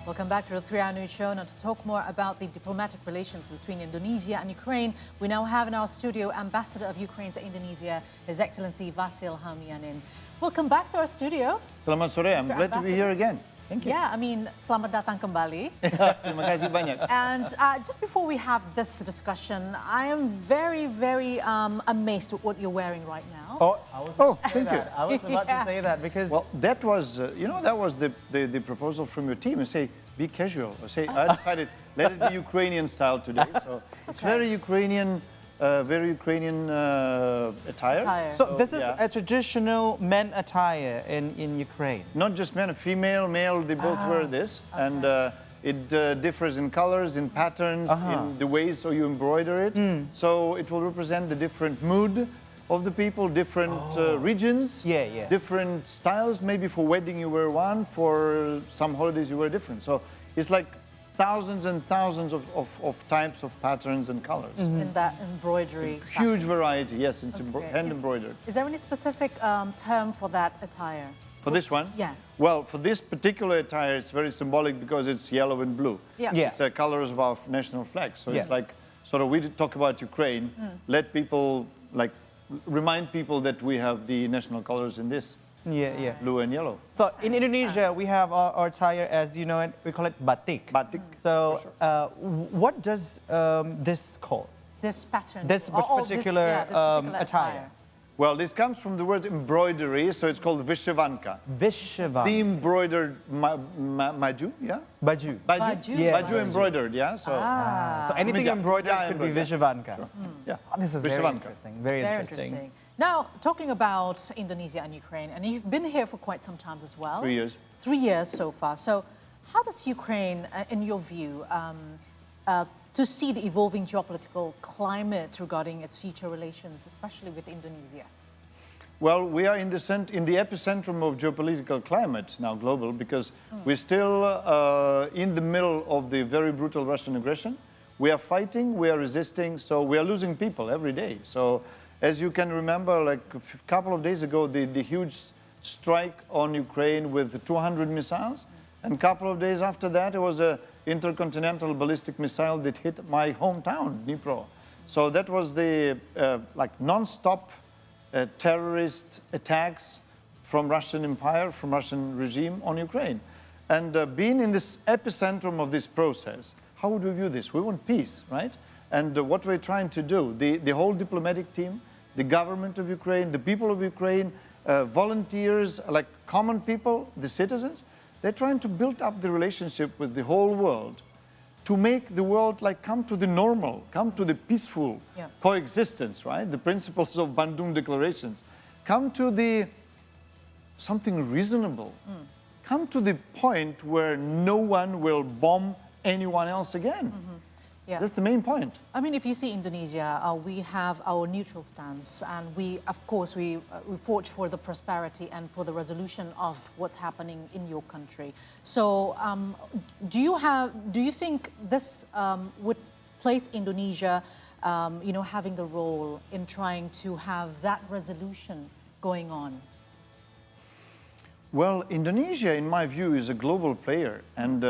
Welcome back to the 3-Hour News Show. Now to talk more about the diplomatic relations between Indonesia and Ukraine, we now have in our studio Ambassador of Ukraine to Indonesia, His Excellency Vasyl Hamianin. Welcome back to our studio. Selamat sore, I'm glad to be here again. Thank you. Yeah, I mean, selamat datang kembali. Terima kasih banyak. And just before we have this discussion, I am very, very amazed at what you're wearing right now. Thank you. I was about to say that because... Well, that was, that was the proposal from your team. You say, be casual. I decided, let it be Ukrainian style today. So it's very Ukrainian attire. So this is a traditional men attire in Ukraine. Not just men, female, male, they both wear this. Okay. And it differs in colors, in patterns, in the ways so you embroider it. So it will represent the different mood of the people, different regions, different styles. Maybe for wedding you wear one, for some holidays you wear different. So it's like thousands and thousands of types of patterns and colors. In that embroidery. Huge variety, yes, it's hand embroidered. Is there any specific term for that attire? For this one? Yeah. Well, for this particular attire, it's very symbolic because it's yellow and blue. Yeah. It's the colors of our national flag. So it's like, sort of, we talk about Ukraine, let people, like, remind people that we have the national colors in this. Blue and yellow. So in Indonesia, we have our attire, as you know it, we call it batik. Batik. So what does this call? This pattern. This particular attire. Well, this comes from the word embroidery, so it's called vyshivanka. Vyshivanka. The embroidered maju, yeah? Baju. Baju embroidered, yeah? So, so anything embroidered could be vyshivanka. Sure. Yeah. This is very interesting. Very interesting. Now, talking about Indonesia and Ukraine, and you've been here for quite some time as well. 3 years. 3 years so far. So how does Ukraine, in your view, to see the evolving geopolitical climate regarding its future relations, especially with Indonesia? Well, we are in the epicentrum of geopolitical climate now, global, because we're still in the middle of the very brutal Russian aggression. We are fighting, we are resisting, so we are losing people every day. So, as you can remember, like a couple of days ago, the huge strike on Ukraine with 200 missiles. And a couple of days after that, it was an intercontinental ballistic missile that hit my hometown, Dnipro. So that was the like non-stop terrorist attacks from Russian Empire, from Russian regime on Ukraine. And being in this epicentrum of this process, how would we view this? We want peace, right? And what we're trying to do, the whole diplomatic team, the government of Ukraine, the people of Ukraine, volunteers, like common people, the citizens, they're trying to build up the relationship with the whole world to make the world like come to the normal, come to the peaceful coexistence, right? The principles of Bandung declarations. Come to the something reasonable. Come to the point where no one will bomb anyone else again. Yeah. That's the main point. I mean, if you see Indonesia, we have our neutral stance, and we forge for the prosperity and for the resolution of what's happening in your country. So, do you think this would place Indonesia, having the role in trying to have that resolution going on? Well, Indonesia, in my view, is a global player, and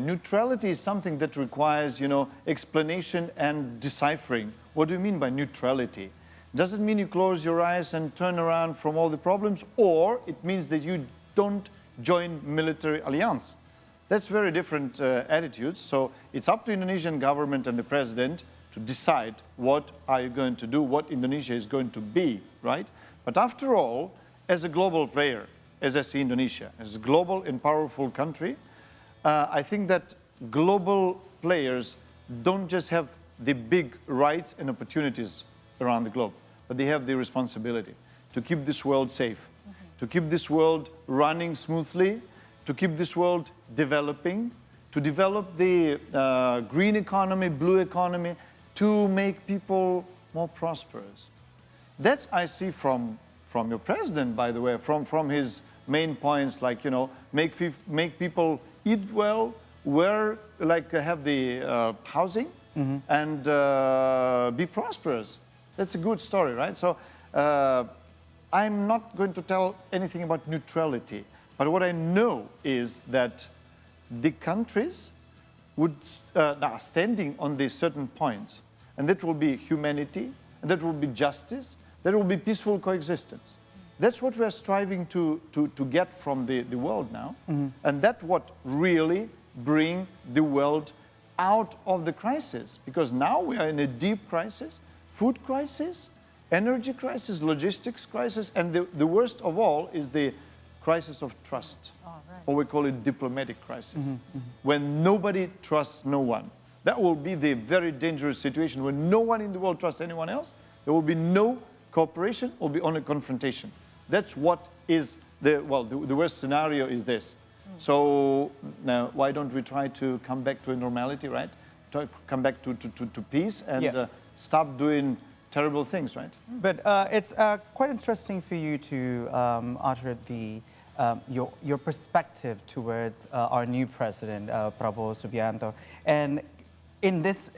neutrality is something that requires, explanation and deciphering. What do you mean by neutrality? Does it mean you close your eyes and turn around from all the problems, or it means that you don't join military alliance? That's very different attitudes. So it's up to Indonesian government and the president to decide what are you going to do, what Indonesia is going to be, right? But after all, as a global player, as I see Indonesia, as a global and powerful country, I think that global players don't just have the big rights and opportunities around the globe, but they have the responsibility to keep this world safe, to keep this world running smoothly, to keep this world developing, to develop the green economy, blue economy, to make people more prosperous. That's I see from your president, by the way, from his main points, like, make people eat well, have the housing, and be prosperous. That's a good story, right? So I'm not going to tell anything about neutrality, but what I know is that the countries would are standing on these certain points, and that will be humanity, and that will be justice, that will be peaceful coexistence. That's what we are striving to get from the world now, and that's what really bring the world out of the crisis, because now we are in a deep crisis, food crisis, energy crisis, logistics crisis, and the worst of all is the crisis of trust, or we call it diplomatic crisis, when nobody trusts no one. That will be the very dangerous situation when no one in the world trusts anyone else. There will be no cooperation, will be only confrontation. That's what is the worst scenario is this. So now, why don't we try to come back to a normality, right? Try to come back to peace and stop doing terrible things, right? But it's quite interesting for you to utter your perspective towards our new president, Prabowo Subianto. And in this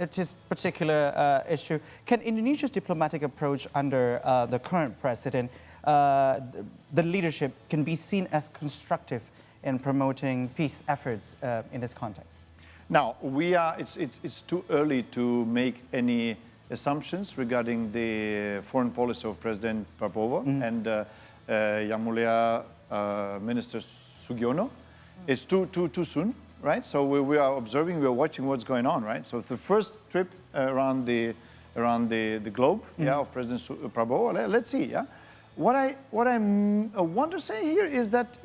particular issue, can Indonesia's diplomatic approach under the current president, the leadership, can be seen as constructive in promoting peace efforts in this context? Now, it's too early to make any assumptions regarding the foreign policy of President Prabowo and Yang Mulia Minister Sugiono. It's too soon, right? So we are observing, we are watching what's going on, right? So the first trip around the globe, of President Prabowo. Let's see, yeah. What I want to say here is that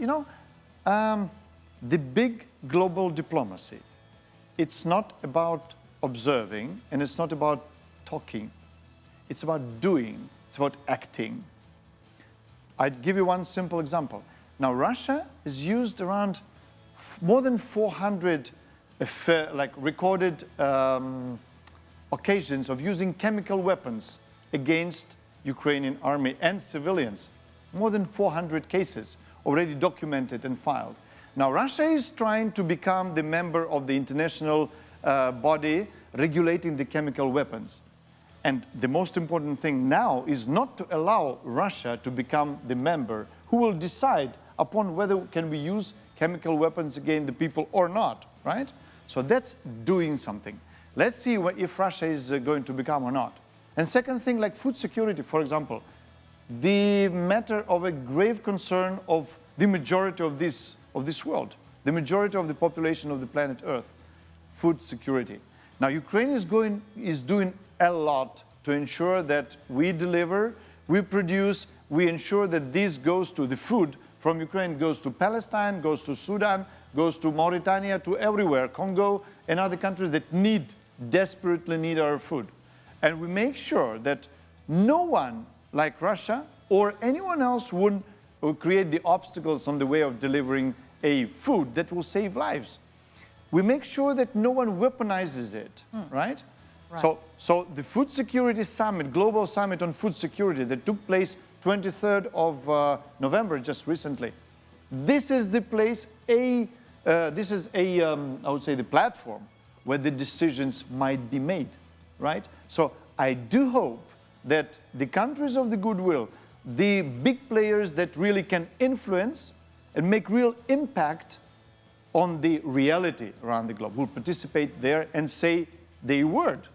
the big global diplomacy, it's not about observing and it's not about talking. It's about doing. It's about acting. I'd give you one simple example. Now, Russia has used around more than 400 recorded occasions of using chemical weapons against Ukrainian army and civilians. More than 400 cases already documented and filed. Now, Russia is trying to become the member of the international body regulating the chemical weapons. And the most important thing now is not to allow Russia to become the member who will decide upon whether can we use chemical weapons against the people or not, right? So that's doing something. Let's see if Russia is going to become or not. And second thing, like food security, for example, the matter of a grave concern of the majority of this world, the majority of the population of the planet Earth, food security. Now, Ukraine is doing a lot to ensure that we deliver, we produce, we ensure that this goes to the food from Ukraine, goes to Palestine, goes to Sudan, goes to Mauritania, to everywhere, Congo and other countries that desperately need our food. And we make sure that no one like Russia or anyone else will create the obstacles on the way of delivering a food that will save lives. We make sure that no one weaponizes it, right? So the Food Security Summit, Global Summit on Food Security that took place 23rd of November, just recently. This is the place, I would say the platform where the decisions might be made, right? So I do hope that the countries of the goodwill, the big players that really can influence and make real impact on the reality around the globe will participate there and say their word.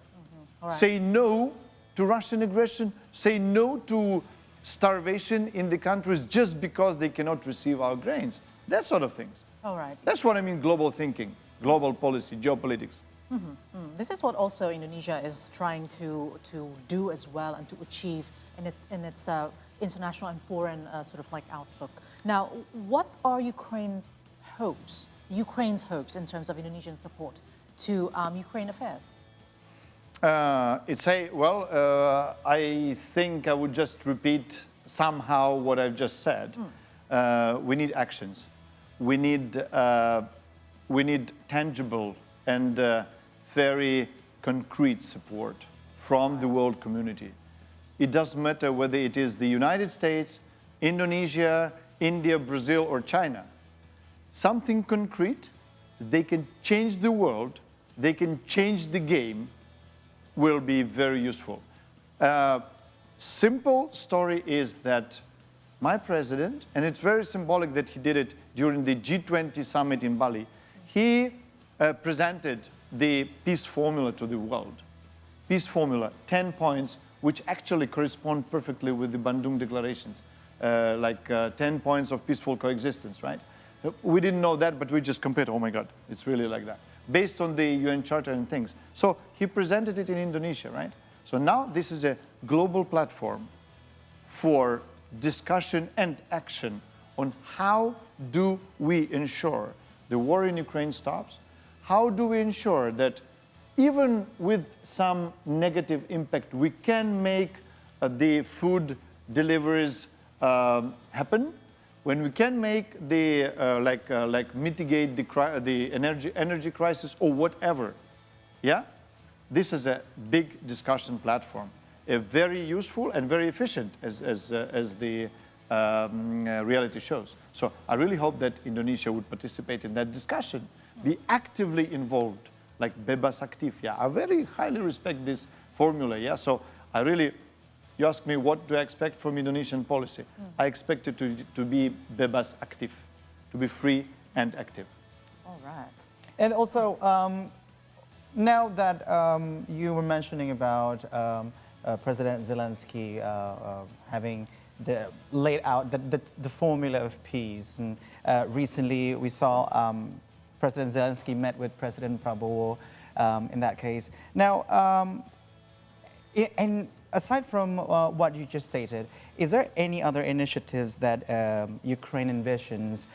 Right. Say no to Russian aggression, say no to starvation in the countries just because they cannot receive our grains. That sort of things. All right. That's what I mean global thinking, global policy, geopolitics. This is what also Indonesia is trying to do as well and to achieve in its international and foreign sort of like outlook. Now, what are Ukraine's hopes in terms of Indonesian support to Ukraine affairs? I think I would just repeat somehow what I've just said. We need actions. We need tangible and very concrete support from the world community. It doesn't matter whether it is the United States, Indonesia, India, Brazil, or China. Something concrete, they can change the world, they can change the game, will be very useful. Simple story is that my president, and it's very symbolic that he did it during the G20 summit in Bali, he presented the peace formula to the world. Peace formula, 10 points, which actually correspond perfectly with the Bandung declarations, 10 points of peaceful coexistence, right? We didn't know that, but we just compared, oh my God, it's really like that, based on the UN Charter and things. So he presented it in Indonesia, right? So now this is a global platform for discussion and action on how do we ensure the war in Ukraine stops? How do we ensure that even with some negative impact, we can make the food deliveries happen? When we can make the, mitigate the energy crisis or whatever, yeah? This is a big discussion platform, a very useful and very efficient as the reality shows. So I really hope that Indonesia would participate in that discussion, be actively involved, like bebas aktif. Yeah, I very highly respect this formula. Yeah, so I really, you ask me what do I expect from Indonesian policy? I expect it to be bebas aktif, to be free and active. All right. And also, now that you were mentioning about President Zelensky having laid out the formula of peace, and recently we saw President Zelensky met with President Prabowo in that case. Now, and aside from what you just stated, is there any other initiatives that Ukraine envisions,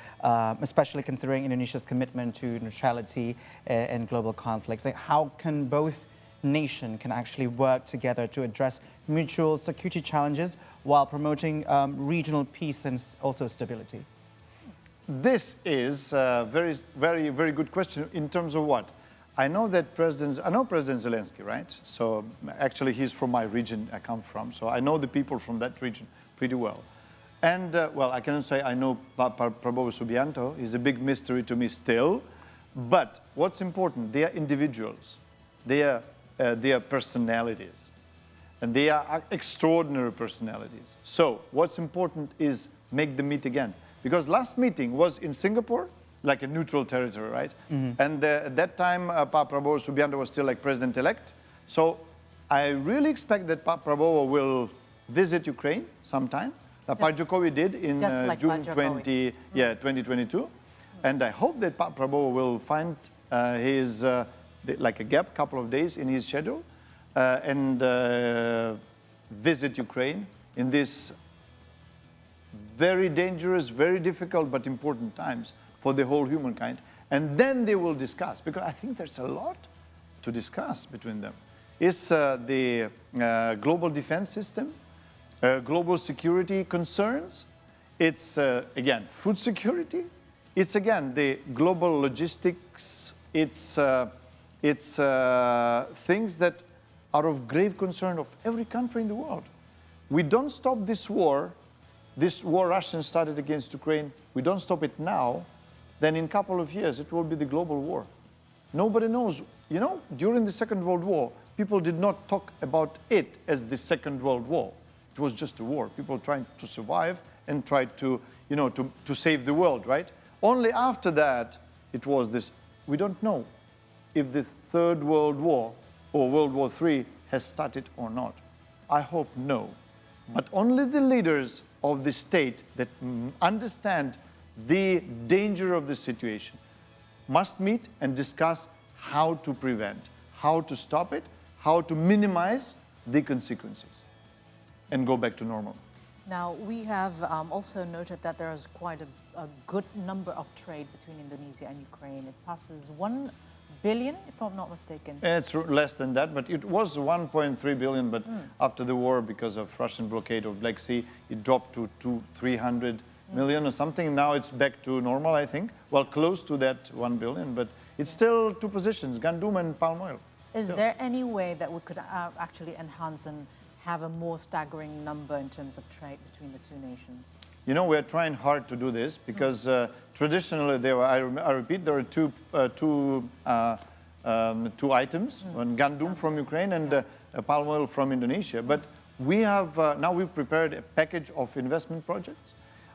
especially considering Indonesia's commitment to neutrality and global conflicts? Like, how can both nations can actually work together to address mutual security challenges while promoting regional peace and also stability? This is a very, very, very good question in terms of what? I know President Zelensky, right? So actually he's from my region I come from. So I know the people from that region pretty well. And well, I cannot say I know Prabowo Subianto. He's a big mystery to me still. But what's important, they are individuals. They are personalities. And they are extraordinary personalities. So what's important is make them meet again. Because last meeting was in Singapore, like a neutral territory, right? Mm-hmm. And at that time, Prabowo Subianto was still like president-elect. So I really expect that Prabowo will visit Ukraine sometime. Pak Jokowi did in June 2022. And I hope that Prabowo will find his, like a gap, couple of days in his schedule and visit Ukraine in this very dangerous, very difficult, but important times for the whole humankind. And then they will discuss, because I think there's a lot to discuss between them. It's the global defense system, global security concerns. It's, again, food security. It's, again, the global logistics. It's things that are of grave concern of every country in the world. We don't stop this war Russia started against Ukraine, we don't stop it now, then in a couple of years it will be the global war. Nobody knows. You know, during the Second World War, people did not talk about it as the Second World War. It was just a war. People trying to survive and tried to, you know, to save the world, right? Only after that, it was this. We don't know if the Third World War or World War III has started or not. I hope no. But only the leaders of the state that understand the danger of the situation must meet and discuss how to prevent, how to stop it, how to minimize the consequences and go back to normal. Now, we have also noted that there is quite a good number of trade between Indonesia and Ukraine. It passes 1 billion, if I'm not mistaken. It's less than that, but it was 1.3 billion, but after the war, because of Russian blockade of Black Sea, it dropped to 300 million or something. Now it's back to normal, I think. Well, close to that 1 billion, but it's still two positions, gandum and palm oil. Is there any way that we could actually enhance and have a more staggering number in terms of trade between the two nations? You know, we're trying hard to do this because traditionally, there were, I repeat, there were two items, one gandum from Ukraine and palm oil from Indonesia. But we have, now we've prepared a package of investment projects,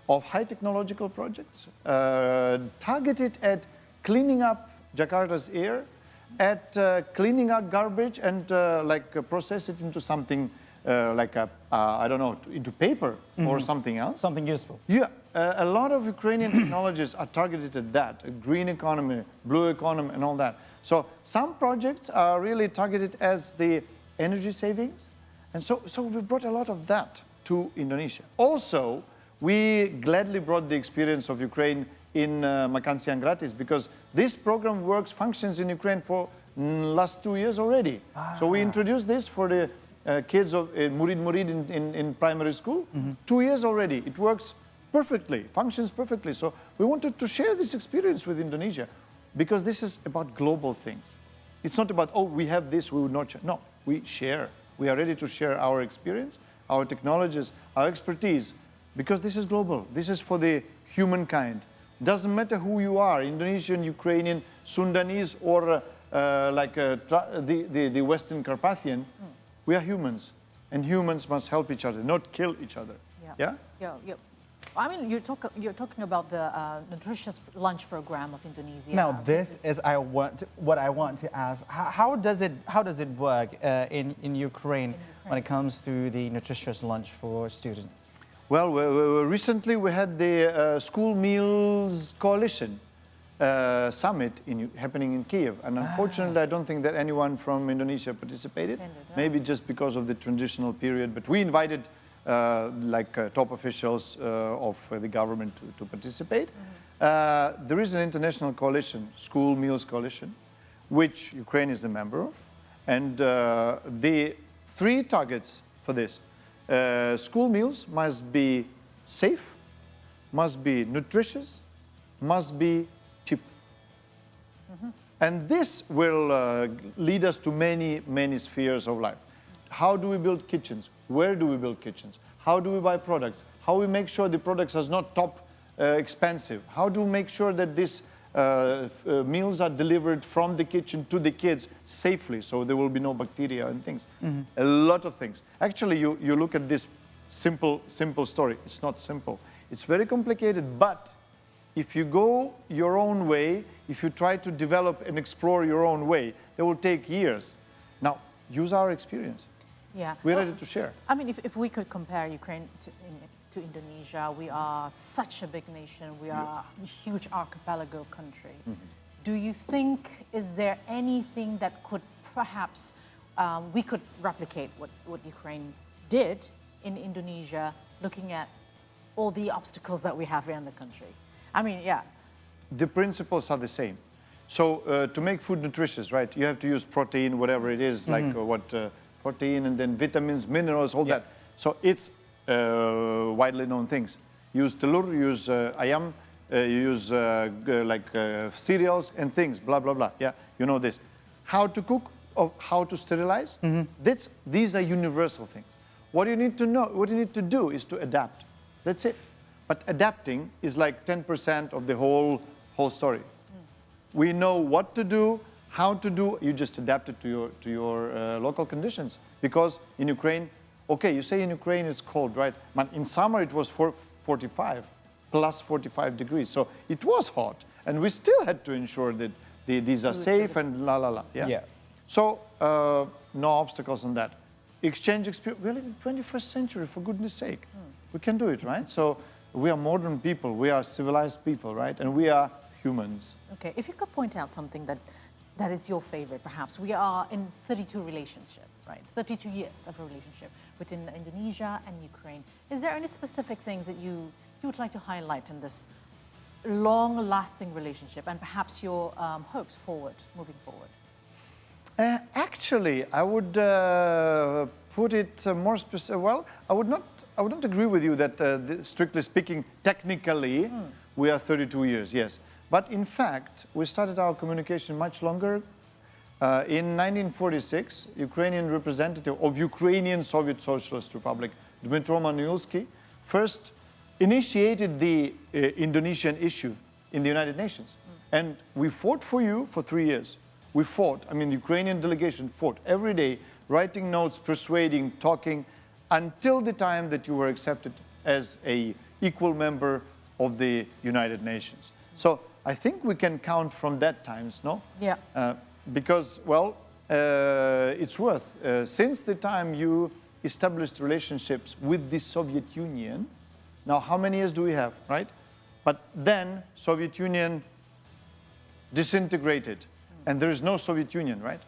of high technological projects, targeted at cleaning up Jakarta's air, at cleaning up garbage and process it into something I don't know, into paper or something else. Something useful. Yeah, a lot of Ukrainian technologies are targeted at that, a green economy, blue economy, and all that. So some projects are really targeted as the energy savings. And so we brought a lot of that to Indonesia. Also, we gladly brought the experience of Ukraine in Makan Siang Gratis, because this program functions in Ukraine for last 2 years already. So we introduced this for the kids of Murid in primary school. 2 years already. It works perfectly, functions perfectly. So we wanted to share this experience with Indonesia, because this is about global things. It's not about, oh, we have this, we would not share. No, we share. We are ready to share our experience, our technologies, our expertise, because this is global. This is for the humankind. Doesn't matter who you are, Indonesian, Ukrainian, Sundanese, or the Western Carpathian. We are humans, and humans must help each other, not kill each other. Yeah? Yeah. I mean, you're talking about the nutritious lunch program of Indonesia. Now, this is what I want to ask. How does it work in Ukraine when it comes to the nutritious lunch for students? Well, recently we had the School Meals Coalition summit happening in Kiev, and unfortunately I don't think that anyone from Indonesia participated. Maybe just because of the transitional period, but we invited top officials of the government to participate. There is an international coalition, School Meals Coalition, which Ukraine is a member of, and the 3 targets for this: school meals must be safe, must be nutritious, must be cheap. And this will lead us to many, many spheres of life. How do we build kitchens? Where do we build kitchens? How do we buy products? How do we make sure the products are not top expensive? How do we make sure that these meals are delivered from the kitchen to the kids safely, so there will be no bacteria and things? A lot of things. Actually, you look at this simple story. It's not simple. It's very complicated, but if you go your own way, if you try to develop and explore your own way, it will take years. Now, use our experience. Yeah. We're ready to share. I mean, if we could compare Ukraine to Indonesia, we are such a big nation. We are a huge archipelago country. Do you think, is there anything that could perhaps, we could replicate what Ukraine did in Indonesia, looking at all the obstacles that we have here in the country? I mean, yeah. The principles are the same. So to make food nutritious, right, you have to use protein, whatever it is, protein and then vitamins, minerals, all that. So it's widely known things. Use telur, use ayam, use cereals and things, blah, blah, blah. Yeah, you know this. How to cook, or how to sterilize, these are universal things. What you need to know, what you need to do is to adapt. That's it. But adapting is like 10% of the whole story. We know what to do, how to do. You just adapt it to your local conditions. Because in Ukraine, okay, you say in Ukraine it's cold, right? But in summer it was 45, plus 45 degrees. So it was hot, and we still had to ensure that these are safe and la la la. Yeah. So no obstacles on that. Exchange experience. We live in the 21st century, for goodness sake. We can do it, right? So we are modern people. We are civilized people, right? And we are humans. Okay, if you could point out something that is your favorite, perhaps. We are in 32 relationship, right? 32 years of a relationship between Indonesia and Ukraine. Is there any specific things that you would like to highlight in this long-lasting relationship, and perhaps your hopes moving forward? Actually, I would put it more specific. Well, I would not agree with you that, strictly speaking, technically, we are 32 years, yes. But in fact, we started our communication much longer. In 1946, Ukrainian representative of Ukrainian Soviet Socialist Republic, Dmytro Manilsky, first initiated the Indonesian issue in the United Nations. And we fought for you for 3 years. We fought, I mean, the Ukrainian delegation fought every day, writing notes, persuading, talking, until the time that you were accepted as an equal member of the United Nations. So I think we can count from that times, no? Yeah. Because, well, it's worth, since the time you established relationships with the Soviet Union, now how many years do we have, right? But then Soviet Union disintegrated and there is no Soviet Union, right?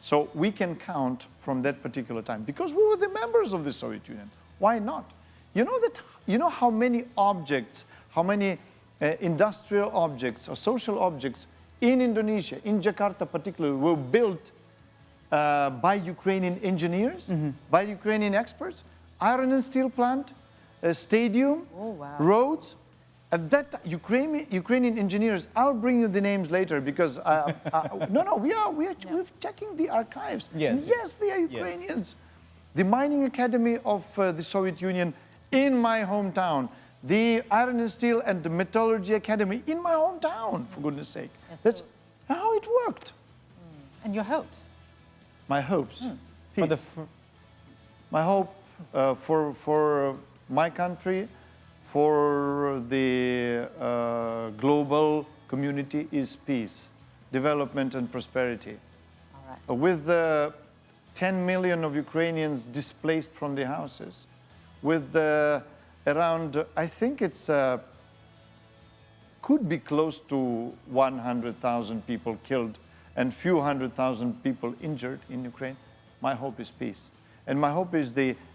So we can count from that particular time because we were the members of the Soviet Union. Why not? You know how many objects, how many industrial objects or social objects in Indonesia, in Jakarta particularly, were built by Ukrainian engineers, by Ukrainian experts, iron and steel plant, a stadium, roads. At that Ukrainian engineers, I'll bring you the names later because we're checking the archives. Yes, they are Ukrainians. Yes. The mining academy of the Soviet Union in my hometown, the iron and steel and the metallurgy academy in my hometown, for goodness sake. Yes, that's how it worked. And your hopes? My hopes, peace. My hope for my country, for the global community is peace, development and prosperity. All right. With the 10 million of Ukrainians displaced from their houses, with around, I think it's could be close to 100,000 people killed and few 100,000 people injured in Ukraine, my hope is peace. And my hope is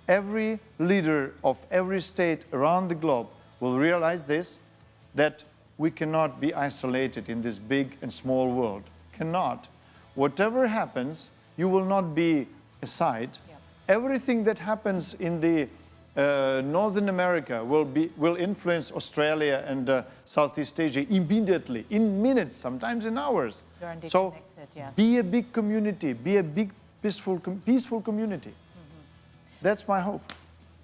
every leader of every state around the globe will realize this, that we cannot be isolated in this big and small world. Cannot. Whatever happens, you will not be aside. Yep. Everything that happens in the Northern America will influence Australia and Southeast Asia immediately, in minutes, sometimes in hours. So yes. Be a big community, be a big peaceful community. That's my hope.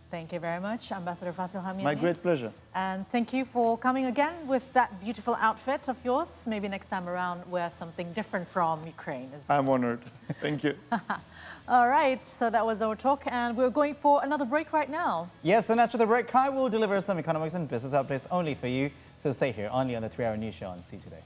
Thank you very much, Ambassador Vasyl Hamianin. My great pleasure. And thank you for coming again with that beautiful outfit of yours. Maybe next time around wear something different from Ukraine as well. I'm honored. Thank you. All right, so that was our talk, and we're going for another break right now. Yes, and after the break, Kai will deliver some economics and business updates only for you. So stay here, only on the 3-Hour News Show on See Today.